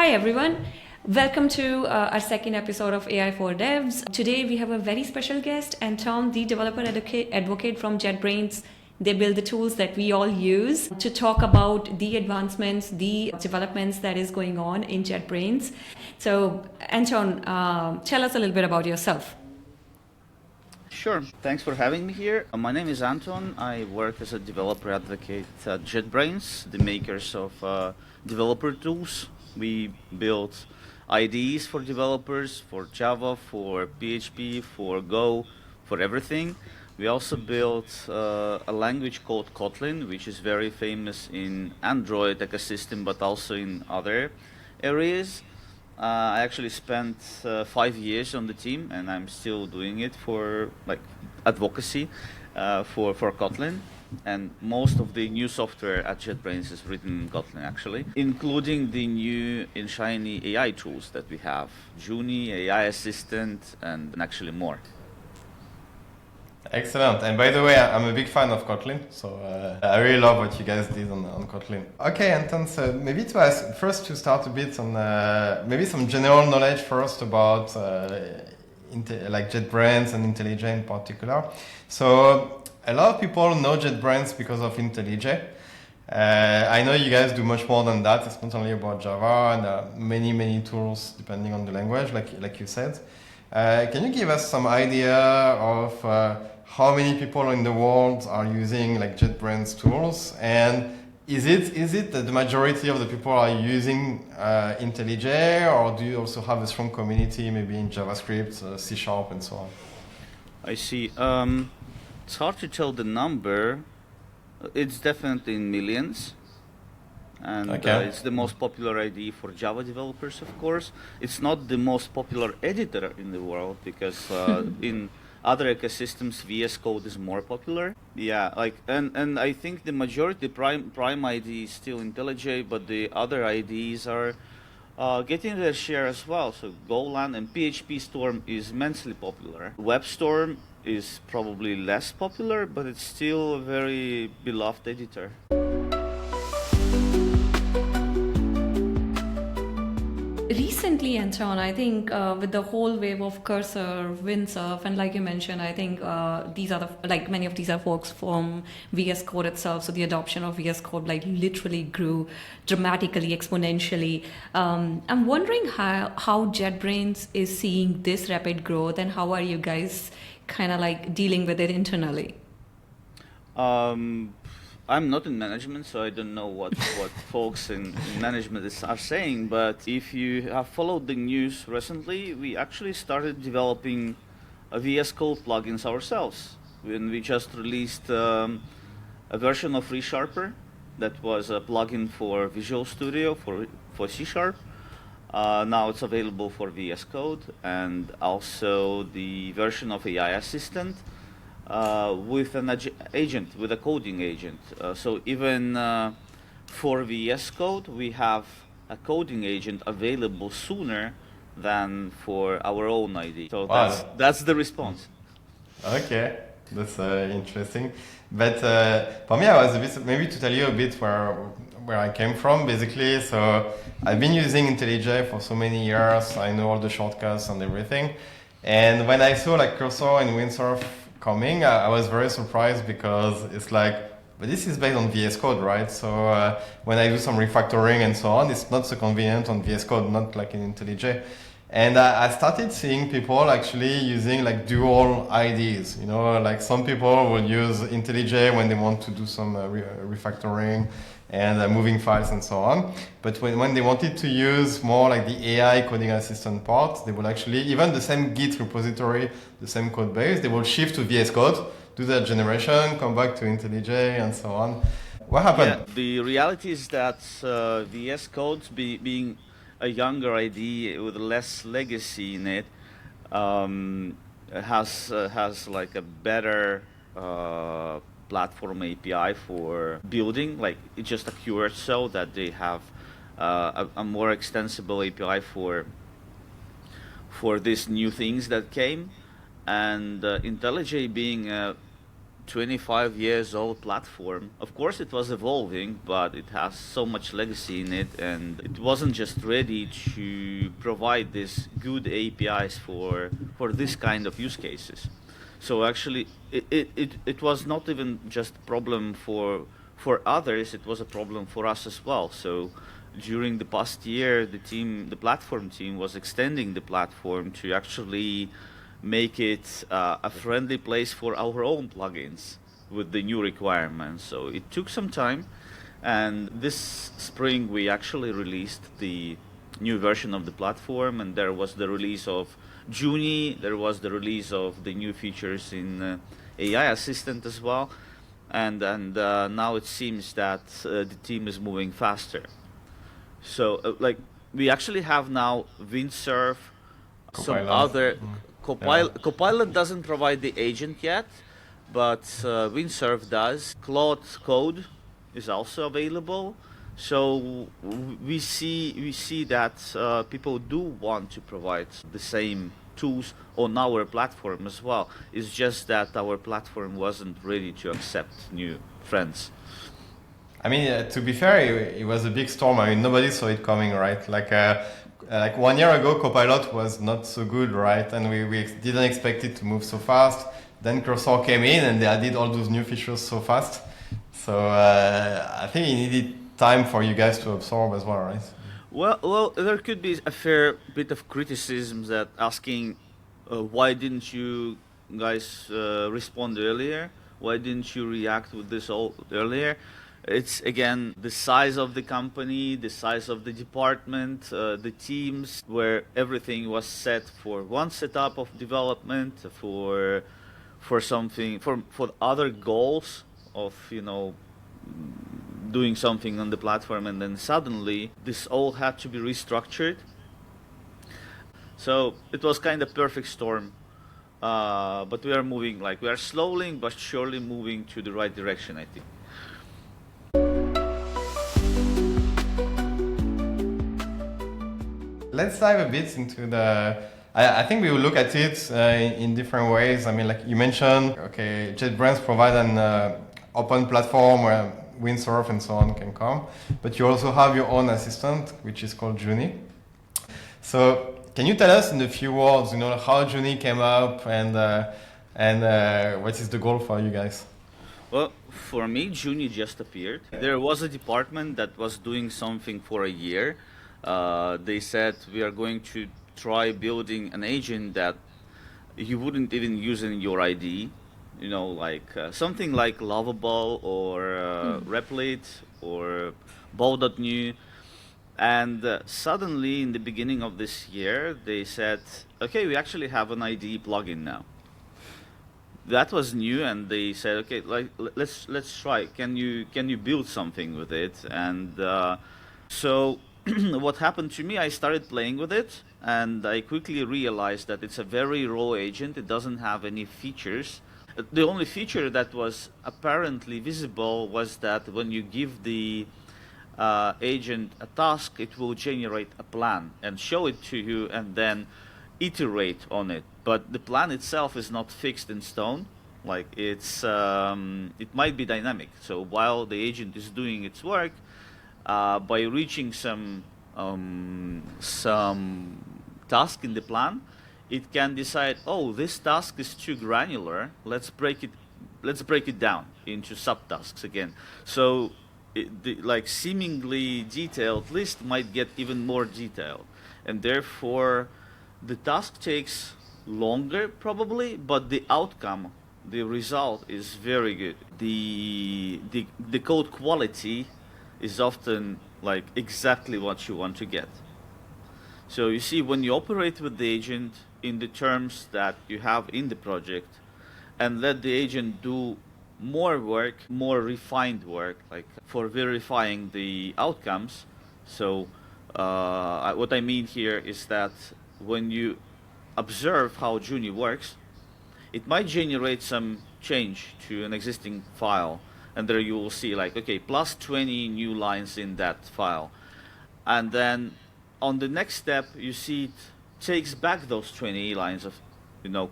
Hi everyone. Welcome to our second episode of AI4devs. Today we have a very special guest, Anton, the developer advocate from JetBrains. They build the tools that we all use to talk about the advancements, the developments that is going on in JetBrains. So Anton, tell us a little bit about yourself. Sure. Thanks for having me here. My name is Anton. I work as a developer advocate at JetBrains, the makers of developer tools. We build IDEs for developers, for Java, for PHP, for Go, for everything. We also built a language called Kotlin, which is very famous in Android ecosystem, but also in other areas. I actually spent 5 years on the team, and I'm still doing it for advocacy for Kotlin. And most of the new software at JetBrains is written in Kotlin, actually, including the new and shiny AI tools that we have, Junie, AI Assistant, and actually more. Excellent. And by the way, I'm a big fan of Kotlin, so I really love what you guys did on Kotlin. Okay, Anton, so maybe to ask first to start a bit on maybe some general knowledge first about JetBrains and IntelliJ in particular. So a lot of people know JetBrains because of IntelliJ. I know you guys do much more than that. It's not only about Java, and there are many tools depending on the language, like you said. Can you give us some idea of how many people in the world are using JetBrains tools, and is it that the majority of the people are using IntelliJ, or do you also have a strong community maybe in JavaScript, C# and so on? I see. It's hard to tell the number. It's definitely in millions. And it's the most popular IDE for Java developers, of course. It's not the most popular editor in the world because in other ecosystems, VS Code is more popular. Yeah, and I think the majority, prime IDE is still IntelliJ, but the other IDEs are getting their share as well. So Golang and PHP Storm is immensely popular. WebStorm is probably less popular, but it's still a very beloved editor. Recently, Anton, I think with the whole wave of Cursor, WindSurf, and like you mentioned, I think these are many of these are folks from VS Code itself. So the adoption of VS Code literally grew dramatically, exponentially. I'm wondering how JetBrains is seeing this rapid growth, and how are you guys kind of dealing with it internally? I'm not in management, so I don't know what folks in management are saying, but if you have followed the news recently, we actually started developing VS Code plugins ourselves. When we just released a version of ReSharper that was a plugin for Visual Studio for C#. Now it's available for VS Code, and also the version of AI Assistant with an agent, with a coding agent. So even for VS Code, we have a coding agent available sooner than for our own ID. So that's the response. Okay, that's interesting. But for me, I was a bit, maybe to tell you a bit where I came from, basically. So I've been using IntelliJ for so many years. I know all the shortcuts and everything. And when I saw Cursor and WindSurf coming, I was very surprised because it's but this is based on VS Code, right? So when I do some refactoring and so on, it's not so convenient on VS Code, not like in IntelliJ. And I started seeing people actually using dual IDs. Some people will use IntelliJ when they want to do some refactoring and moving files and so on. But when they wanted to use more the AI coding assistant part, they will actually, even the same Git repository, the same code base, they will shift to VS Code, do that generation, come back to IntelliJ and so on. What happened? Yeah, the reality is that VS Code, being a younger IDE with less legacy in it, has a better platform API for building. It just occurred so that they have a more extensible API for these new things that came, and IntelliJ being a 25 years old platform. Of course it was evolving, but it has so much legacy in it, and it wasn't just ready to provide these good APIs for this kind of use cases. So actually it was not even just a problem for others, it was a problem for us as well. So during the past year, the platform team was extending the platform to actually make it a friendly place for our own plugins with the new requirements. So it took some time, and this spring we actually released the new version of the platform, and there was the release of Junie, there was the release of the new features in AI Assistant as well, and now it seems that the team is moving faster. So like we actually have now WindSurf, some Copilot. other Copilot. Yeah. Copilot doesn't provide the agent yet, but WindSurf does. Claude Code is also available. So we see that people do want to provide the same tools on our platform as well. It's just that our platform wasn't ready to accept new friends. I mean, to be fair, it was a big storm. I mean, nobody saw it coming, right? Like 1 year ago, Copilot was not so good, right? And we didn't expect it to move so fast. Then Cursor came in and they added all those new features so fast. So I think it needed time for you guys to absorb as well, right? Well, there could be a fair bit of criticism that asking, why didn't you guys respond earlier? Why didn't you react with this all earlier? It's again the size of the company, the size of the department, the teams, where everything was set for one setup of development, for something, for other goals of doing something on the platform, and then suddenly this all had to be restructured. So it was kind of perfect storm, but we are moving, like we are slowly but surely moving to the right direction, I think. Let's dive a bit into the. I think we will look at it in different ways. I mean, like you mentioned, okay, JetBrains provide an open platform where WindSurf and so on can come, but you also have your own assistant, which is called Junie. So, can you tell us in a few words, how Junie came up and what is the goal for you guys? Well, for me, Junie just appeared. There was a department that was doing something for a year. They said we are going to try building an agent that you wouldn't even use in your ID, like something like Lovable or Replit or Bow.new. And suddenly, in the beginning of this year, they said, okay, we actually have an ID plugin now. That was new, and they said, okay, let's try. Can you build something with it? And so what happened to me, I started playing with it, and I quickly realized that it's a very raw agent. It doesn't have any features. The only feature that was apparently visible was that when you give the agent a task, it will generate a plan and show it to you and then iterate on it. But the plan itself is not fixed in stone. Like it might be dynamic. So while the agent is doing its work, by reaching some task in the plan, it can decide, oh, this task is too granular. Let's break it down into subtasks again. So like seemingly detailed list might get even more detailed, and therefore the task takes longer probably, but the outcome, the result is very good. The code quality is often like exactly what you want to get. So you see, when you operate with the agent in the terms that you have in the project and let the agent do more work, more refined work, like for verifying the outcomes. So what I mean here is that when you observe how Junie works, it might generate some change to an existing file, and there you will see like, okay, plus 20 new lines in that file. And then on the next step, you see it takes back those 20 lines of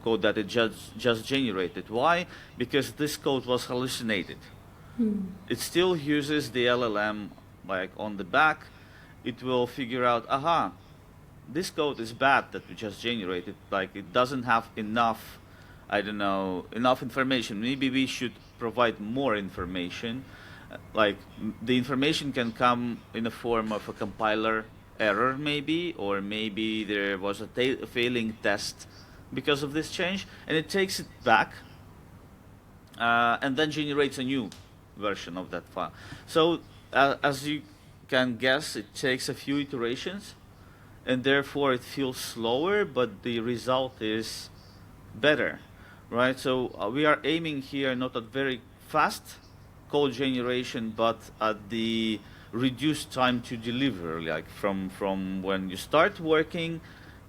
code that it just generated. Why? Because this code was hallucinated. It still uses the LLM like on the back. It will figure out, aha, this code is bad that we just generated. Like it doesn't have enough, I don't know, enough information. Maybe we should provide more information. Like the information can come in the form of a compiler error maybe, or maybe there was a failing test because of this change, and it takes it back and then generates a new version of that file. So as you can guess, it takes a few iterations, and therefore it feels slower, but the result is better, right? So we are aiming here not at very fast code generation, but at the reduced time to deliver, like from when you start working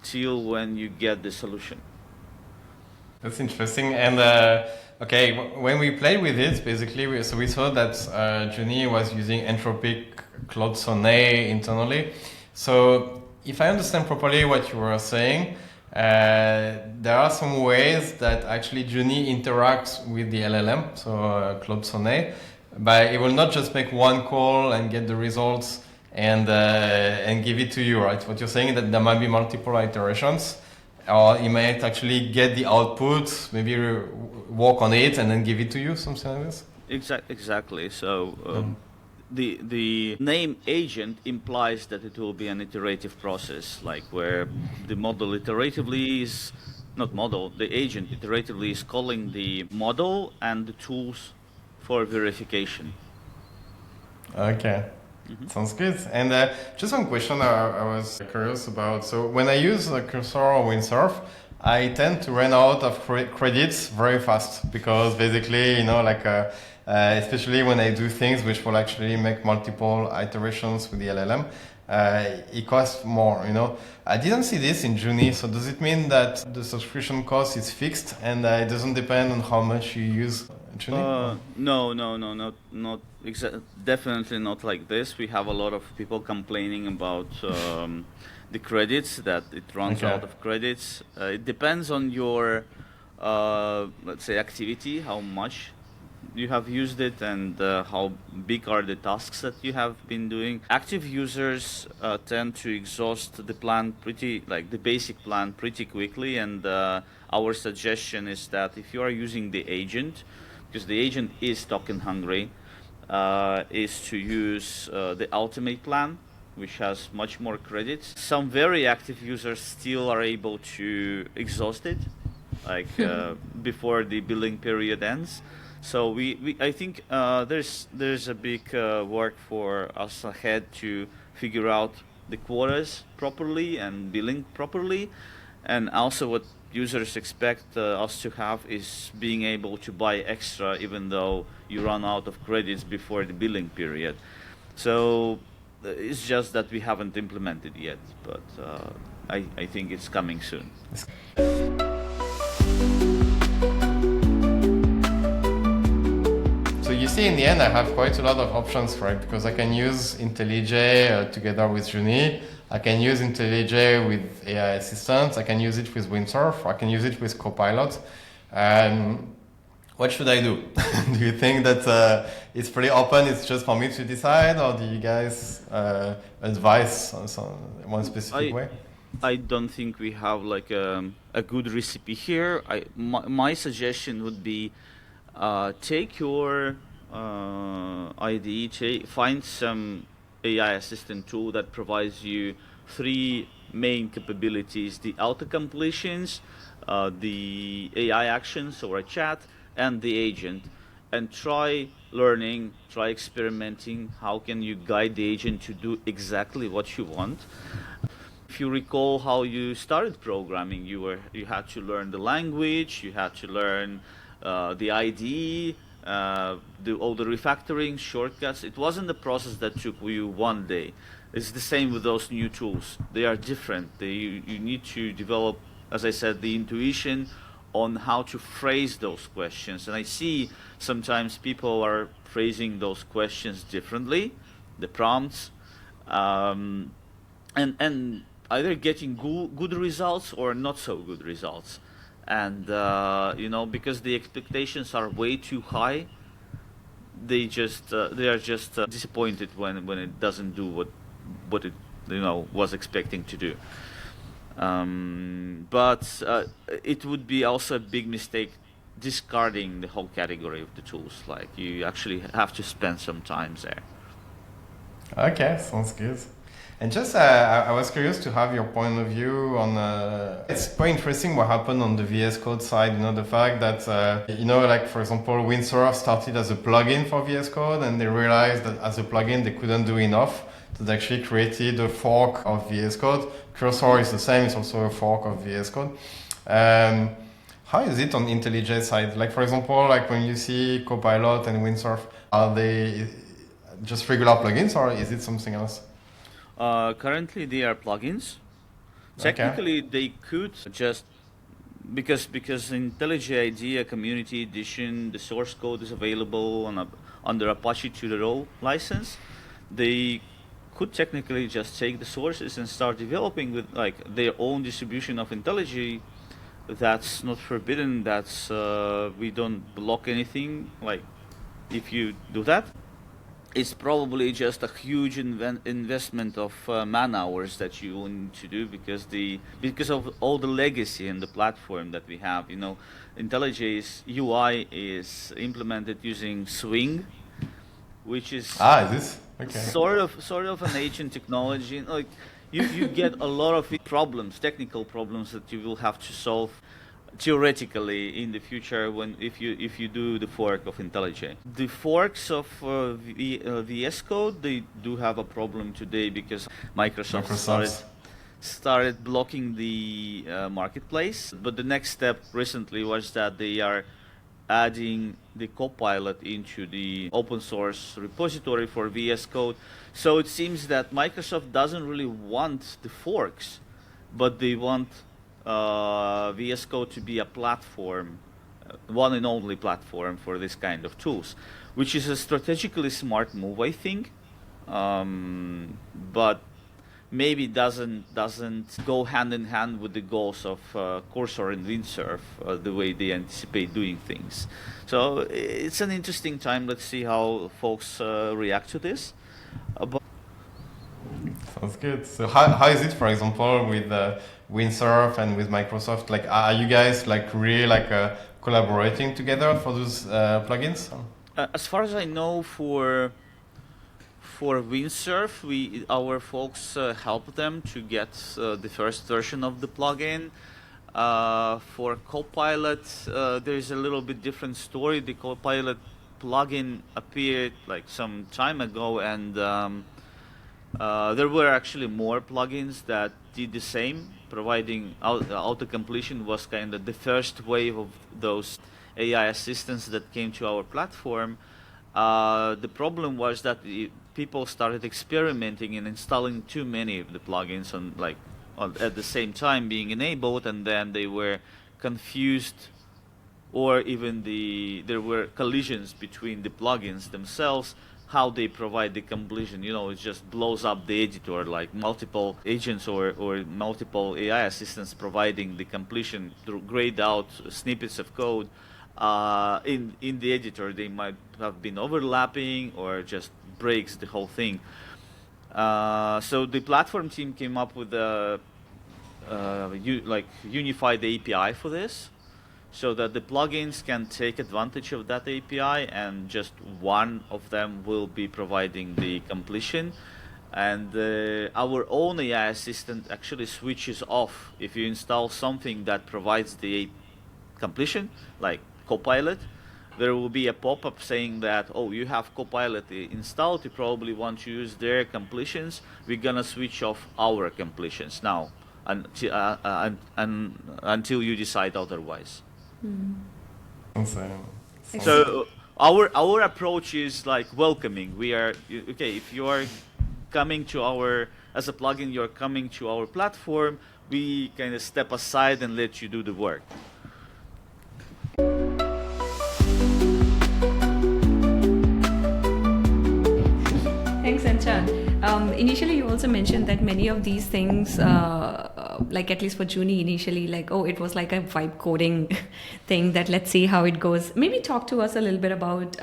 till when you get the solution. That's interesting. And okay, when we played with it, basically, we saw that Junie was using Anthropic Cloud Sonnet internally. So if I understand properly what you were saying, there are some ways that actually Junie interacts with the LLM, so Cloud Sonnet, but it will not just make one call and get the results and give it to you, right? What you're saying is that there might be multiple iterations, or it might actually get the output, maybe work on it and then give it to you, something like this? Exactly. So the name agent implies that it will be an iterative process, like where the model iteratively is, not model, the agent iteratively is calling the model and the tools for verification. Okay. Sounds good. And just one question I was curious about. So when I use Cursor or WindSurf, I tend to run out of credits very fast because basically, especially when I do things which will actually make multiple iterations with the LLM, it costs more, I didn't see this in Junie, so does it mean that the subscription cost is fixed and it doesn't depend on how much you use Junie? No, not definitely not like this. We have a lot of people complaining about the credits, that it runs out of credits. It depends on your, let's say, activity, how much you have used it, and how big are the tasks that you have been doing. Active users tend to exhaust the plan the basic plan pretty quickly, and our suggestion is that if you are using the agent, because the agent is token hungry, is to use the ultimate plan, which has much more credits. Some very active users still are able to exhaust it, before the billing period ends. So I think there's a big work for us ahead to figure out the quotas properly and billing properly, and also what users expect us to have is being able to buy extra even though you run out of credits before the billing period. So it's just that we haven't implemented yet, but I think it's coming soon. So you see, in the end, I have quite a lot of options, right? Because I can use IntelliJ together with Junie. I can use IntelliJ with AI assistants. I can use it with WindSurf. I can use it with Copilot. What should I do? Do you think that it's pretty open, it's just for me to decide, or do you guys advise on one specific way? I don't think we have like a good recipe here. My suggestion would be take your IDE, find some AI assistant tool that provides you three main capabilities: the auto-completions, the AI actions or a chat, and the agent. And try learning, try experimenting. How can you guide the agent to do exactly what you want? If you recall how you started programming, you had to learn the language, you had to learn the IDE, do all the refactoring, shortcuts. It wasn't a process that took you one day. It's the same with those new tools. They are different. You need to develop, as I said, the intuition on how to phrase those questions. And I see sometimes people are phrasing those questions differently, the prompts, and either getting good results or not so good results. and because the expectations are way too high, they are just disappointed when it doesn't do what it was expecting to do. But it would be also a big mistake discarding the whole category of the tools. Like, you actually have to spend some time there. Okay, sounds good. And just, I was curious to have your point of view on, it's quite interesting what happened on the VS Code side, the fact that, like, for example, WindSurf started as a plugin for VS Code, and they realized that as a plugin, they couldn't do enough. So they actually created a fork of VS Code. Cursor is the same, it's also a fork of VS Code. How is it on IntelliJ side? Like, for example, like when you see Copilot and WindSurf, are they just regular plugins, or is it something else? Currently, they are plugins. Technically, they could just, because IntelliJ IDEA Community Edition, the source code is available under Apache 2.0 license. They could technically just take the sources and start developing with like their own distribution of IntelliJ. That's not forbidden. That's we don't block anything. Like, if you do that, it's probably just a huge investment of man hours that you will need to do because of all the legacy in the platform that we have. IntelliJ's UI is implemented using Swing, which is Is this okay? sort of an ancient technology. Like, you get a lot of technical problems that you will have to solve theoretically in the future if you do the fork of IntelliJ. The forks of VS Code, they do have a problem today because Microsoft started blocking the marketplace. But the next step recently was that they are adding the Copilot into the open source repository for VS Code. So it seems that Microsoft doesn't really want the forks, but they want VS Code to be a platform, one and only platform for this kind of tools, which is a strategically smart move, I think, but maybe doesn't go hand in hand with the goals of Cursor and WindSurf, the way they anticipate doing things. So it's an interesting time. Let's see how folks react to this. Sounds good. So how is it, for example, with WindSurf and with Microsoft? Like, are you guys like really collaborating together for those plugins? As far as I know, for WindSurf, our folks help them to get the first version of the plugin. For Copilot, there's a little bit different story. The Copilot plugin appeared like some time ago, and there were actually more plugins that did the same, providing auto-completion was kind of the first wave of those AI assistants that came to our platform. The problem was that people started experimenting and installing too many of the plugins at the same time being enabled, and then they were confused, or even there were collisions between the plugins themselves, how they provide the completion. It just blows up the editor, like multiple agents or multiple AI assistants providing the completion through grayed out snippets of code. In the editor, they might have been overlapping or just breaks the whole thing. So the platform team came up with a unified API for this, so that the plugins can take advantage of that API, and just one of them will be providing the completion. And our own AI assistant actually switches off if you install something that provides the completion, like Copilot. There will be a pop-up saying that, oh, you have Copilot installed, you probably want to use their completions. We're gonna switch off our completions now until you decide otherwise. So our approach is like welcoming. We are okay. If you are coming to as a plugin, you're coming to our platform, we kind of step aside and let you do the work. Thanks, Anton. initially you also mentioned that many of these things, like at least for Junie initially, like, oh, it was like a vibe coding thing that let's see how it goes. Maybe talk to us a little bit about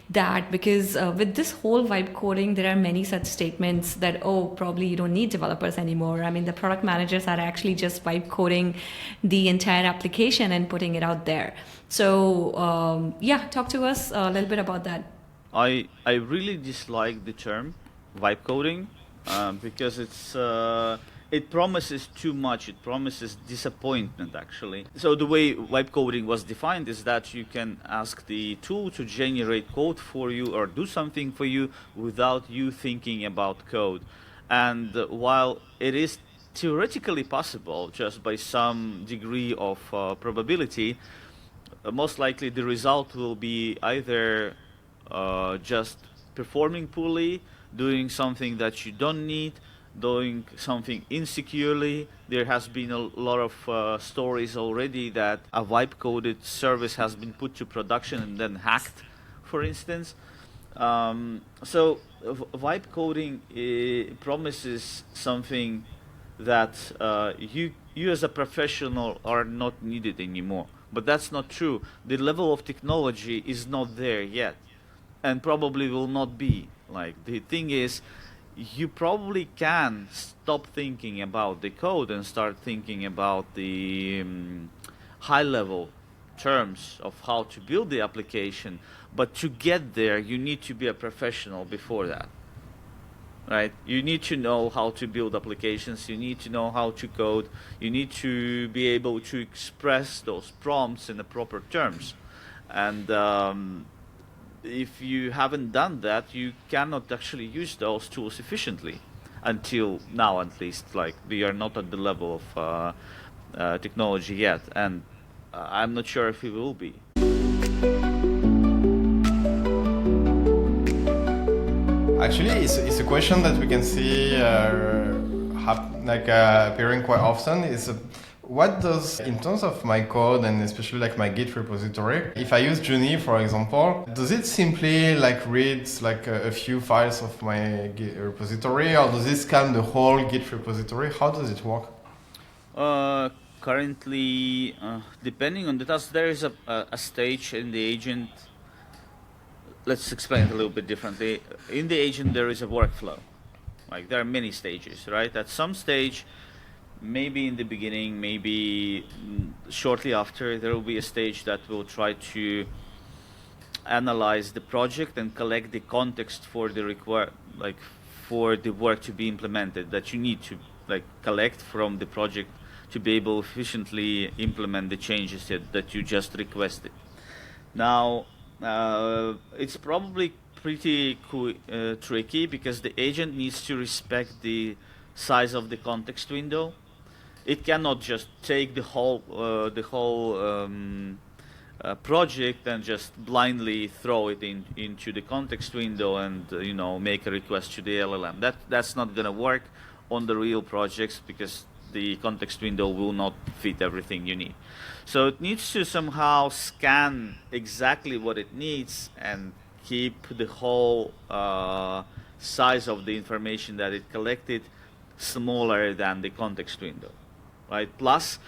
that, because with this whole vibe coding, there are many such statements that, oh, probably you don't need developers anymore. I mean, the product managers are actually just vibe coding the entire application and putting it out there. So yeah, talk to us a little bit about that. I really dislike the term vibe coding because it promises too much. It promises disappointment, actually. So the way vibe coding was defined is that you can ask the tool to generate code for you or do something for you without you thinking about code. And while it is theoretically possible, just by some degree of probability, most likely the result will be either just performing poorly, doing something that you don't need, doing something insecurely. There has been a lot of stories already that a vibe-coded service has been put to production and then hacked, for instance. So vibe coding promises something that you as a professional are not needed anymore. But that's not true. The level of technology is not there yet, and probably will not be. Like, the thing is, you probably can stop thinking about the code and start thinking about the high-level terms of how to build the application. But to get there, you need to be a professional before that. Right? You need to know how to build applications, you need to know how to code, you need to be able to express those prompts in the proper terms. And if you haven't done that, you cannot actually use those tools efficiently. Until now, at least, like, we are not at the level of technology yet, and I'm not sure if we will be. Actually, it's a question that we can see appearing quite often. What does, in terms of my code and especially like my Git repository, if I use Junie, for example, does it simply like read like a few files of my Git repository, or does it scan the whole Git repository? How does it work? Currently, depending on the task, there is a stage in the agent. Let's explain it a little bit differently. In the agent, there is a workflow. Like, there are many stages, right? At some stage, maybe in the beginning, maybe shortly after, there will be a stage that will try to analyze the project and collect the context for the for the work to be implemented, that you need to collect from the project to be able to efficiently implement the changes that you just requested. Now, it's probably pretty tricky because the agent needs to respect the size of the context window. It cannot just take the whole project and just blindly throw it into the context window and make a request to the LLM. That's not gonna work on the real projects because the context window will not fit everything you need. So it needs to somehow scan exactly what it needs and keep the whole size of the information that it collected smaller than the context window, right? Plus,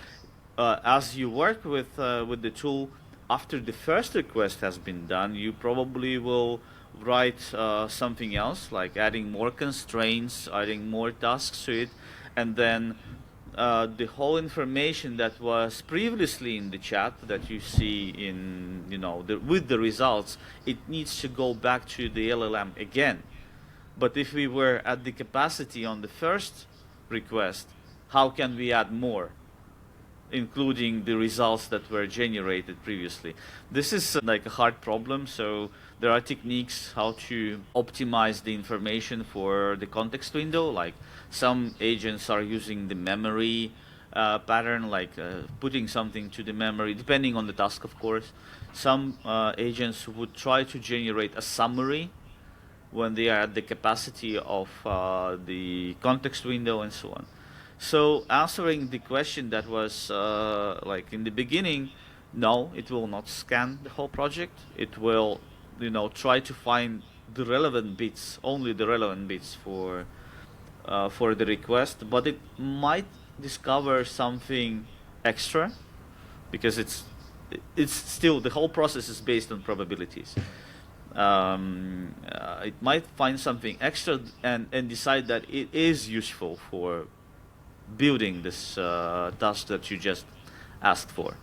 as you work with the tool, after the first request has been done, you probably will write something else, like adding more constraints, adding more tasks to it, and then the whole information that was previously in the chat that you see in with the results, it needs to go back to the LLM again. But if we were at the capacity on the first request, how can we add more, including the results that were generated previously? This is like a hard problem, so there are techniques how to optimize the information for the context window. Like, some agents are using the memory pattern, like putting something to the memory, depending on the task, of course. Some agents would try to generate a summary when they are at the capacity of the context window and so on. So answering the question that was like in the beginning, no, it will not scan the whole project. It will, try to find the relevant bits, only the relevant bits for for the request, but it might discover something extra because it's still, the whole process is based on probabilities. It might find something extra and decide that it is useful for building this task that you just asked for.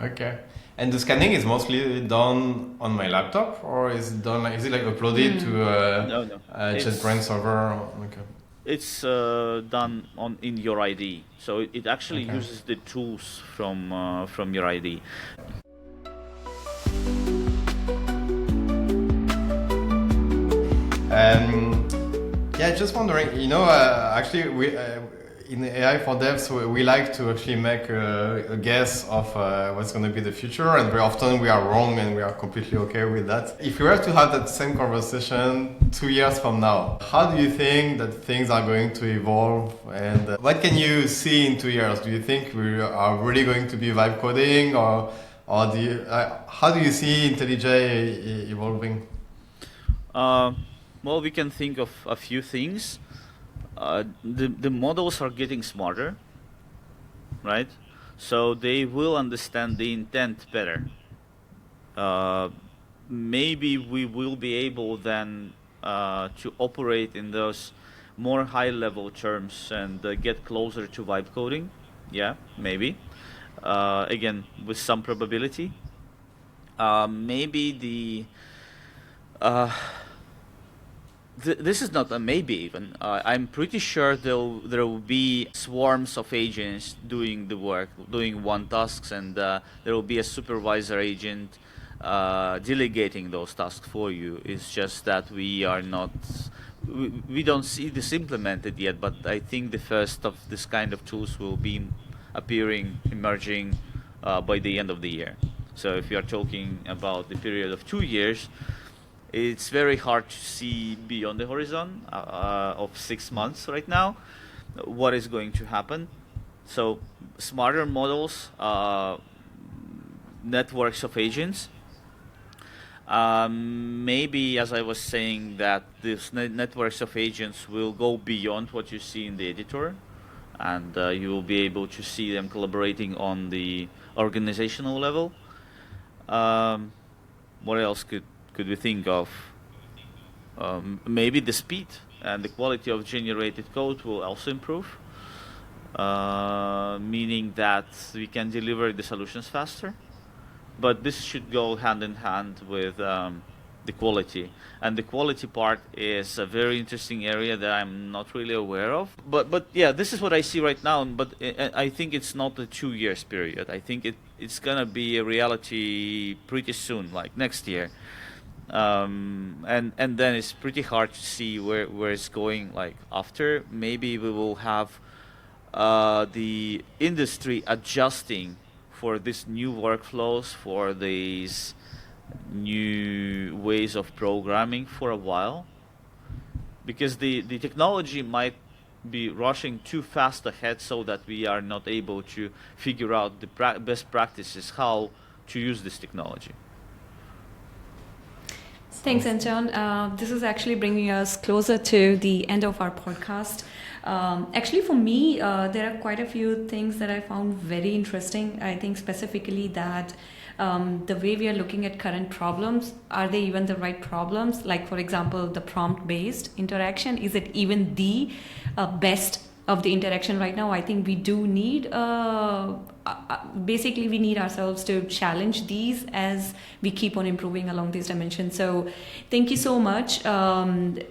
Okay. And the scanning is mostly done on my laptop, or is it done is it like uploaded to No. a JetBrains server? Okay. It's done in your ID, so it actually Okay. uses the tools from your ID. Yeah, just wondering. Actually, we in AI4devs we like to actually make a guess of what's going to be the future, and very often we are wrong, and we are completely okay with that. If we were to have that same conversation 2 years from now, how do you think that things are going to evolve, and what can you see in 2 years? Do you think we are really going to be vibe coding, or do you, how do you see IntelliJ evolving? Well, we can think of a few things. The models are getting smarter, right? So they will understand the intent better. Maybe we will be able then to operate in those more high-level terms and get closer to vibe coding. Yeah, maybe. Again, with some probability. Maybe this is not a maybe even. I'm pretty sure there will be swarms of agents doing the work, doing one tasks, and there will be a supervisor agent delegating those tasks for you. It's just that we don't see this implemented yet, but I think the first of this kind of tools will be emerging by the end of the year. So if you are talking about the period of 2 years, it's very hard to see beyond the horizon of 6 months right now what is going to happen. So smarter models, networks of agents. Maybe, as I was saying, that these networks of agents will go beyond what you see in the editor, and you will be able to see them collaborating on the organizational level. What else could we think of? Maybe the speed and the quality of generated code will also improve, meaning that we can deliver the solutions faster. But this should go hand in hand with the quality. And the quality part is a very interesting area that I'm not really aware of. But yeah, this is what I see right now. But I think it's not a 2 years period. I think it's gonna be a reality pretty soon, like next year. And then it's pretty hard to see where it's going. Like after, maybe we will have the industry adjusting for these new workflows, for these new ways of programming for a while, because the technology might be rushing too fast ahead, so that we are not able to figure out the best practices how to use this technology. Thanks, Anton. This is actually bringing us closer to the end of our podcast. Actually, for me, there are quite a few things that I found very interesting. I think specifically that the way we are looking at current problems, are they even the right problems? Like, for example, the prompt-based interaction, is it even the best of the interaction right now? I think we do need, basically we need ourselves to challenge these as we keep on improving along these dimensions. So thank you so much.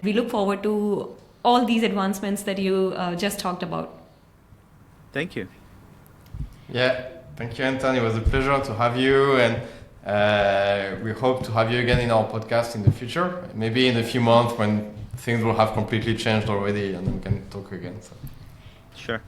We look forward to all these advancements that you just talked about. Thank you. Yeah, thank you, Anton. It was a pleasure to have you, and we hope to have you again in our podcast in the future. Maybe in a few months when things will have completely changed already, and we can talk again. So. Sure.